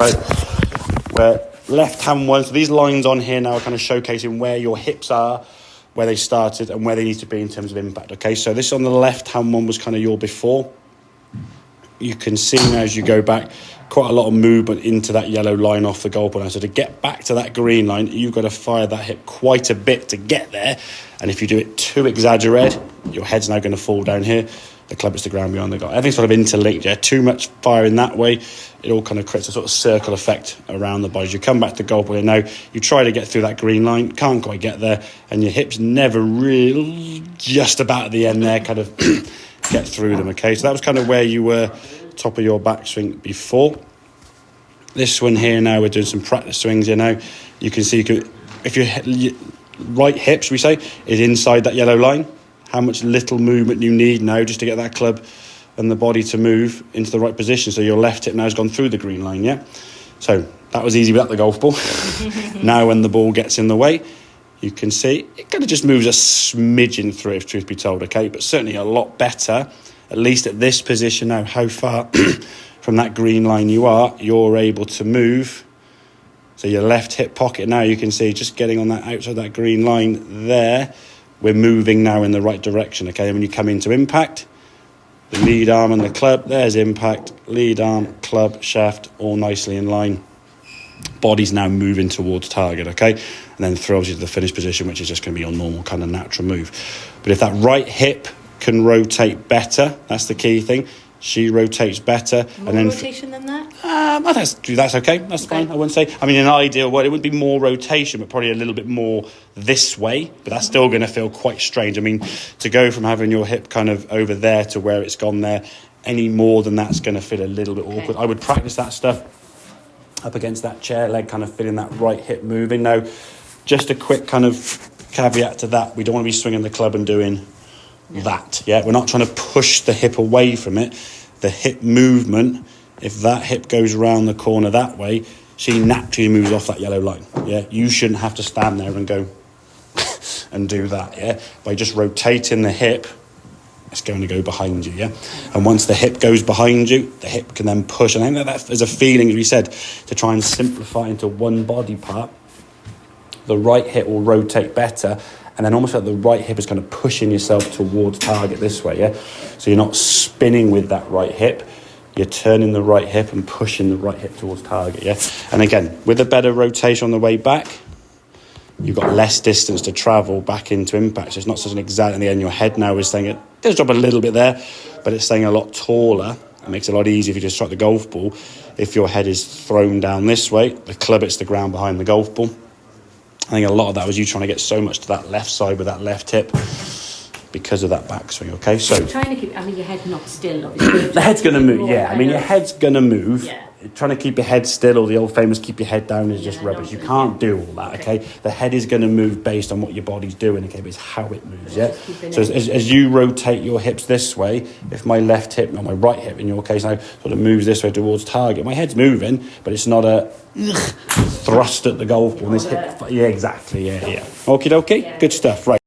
Right, where left-hand one, so these lines on here now are kind of showcasing where your hips are, where they started and where they need to be in terms of impact, okay? So this on the left-hand one was kind of your before. You can see now as you go back, quite a lot of movement into that yellow line off the goal pole. So to get back to that green line, you've got to fire that hip quite a bit to get there. And if you do it too exaggerated, your head's now going to fall down here. The club is the ground beyond the goal. Everything's sort of interlinked, yeah? Too much firing that way, it all kind of creates a sort of circle effect around the body. You come back to the goal pole, now you try to get through that green line, can't quite get there, and your hips never really, just about at the end there, kind of get through them, okay? So that was kind of where you were, top of your backswing before. This one here now, we're doing some practice swings here now. You can see, if your right hip, should we say, is inside that yellow line, how much little movement you need now just to get that club and the body to move into the right position. So your left hip now has gone through the green line, yeah? So that was easy without the golf ball. Now when the ball gets in the way, you can see it kind of just moves a smidgen through, if truth be told, okay? But certainly a lot better, at least at this position now, how far from that green line you're able to move. So your left hip pocket now, you can see just getting on that outside that green line there, we're moving now in the right direction, okay? And when you come into impact, the lead arm and the club, there's impact, lead arm, club, shaft, all nicely in line. Body's now moving towards target, okay? And then throws you to the finish position, which is just going to be your normal kind of natural move. But if that right hip can rotate better, that's the key thing. She rotates better. More and then rotation than that? That's okay. That's fine. I wouldn't say. I mean, in an ideal world, it would be more rotation, but probably a little bit more this way. But that's still going to feel quite strange. I mean, to go from having your hip kind of over there to where it's gone there, any more than that's going to feel a little bit awkward. I would practice that stuff up against that chair leg, kind of feeling that right hip moving. Now, just a quick kind of caveat to that: we don't want to be swinging the club and doing that. Yeah, we're not trying to push the hip away from it. The hip movement, if that hip goes around the corner that way, she naturally moves off that yellow line. Yeah, you shouldn't have to stand there and go and do that. Yeah, by just rotating the hip, it's going to go behind you. Yeah, and once the hip goes behind you, the hip can then push. And I think that is a feeling, as we said, to try and simplify into one body part. The right hip will rotate better. And then almost like the right hip is kind of pushing yourself towards target this way, yeah? So you're not spinning with that right hip. You're turning the right hip and pushing the right hip towards target, yeah? And again, with a better rotation on the way back, you've got less distance to travel back into impact. So it's not such an exact, in the end, your head now is saying it does drop a little bit there, but it's staying a lot taller. It makes it a lot easier if you just strike the golf ball. If your head is thrown down this way, the club hits the ground behind the golf ball. I think a lot of that was you trying to get so much to that left side with that left hip because of that backswing, okay? So trying to keep, I mean, your head not still, obviously. the head's going to move, yeah. I mean, your head's going to move. Yeah. Trying to keep your head still, or the old famous keep your head down, is just rubbish. You can't do all that, okay? The head is going to move based on what your body's doing, okay? But it's how it moves, yeah? So as you rotate your hips this way, if my left hip, or my right hip in your case now, sort of moves this way towards target, my head's moving, but it's not a thrust at the golf ball. This hip, yeah, exactly, yeah. Okie dokie, good stuff, right.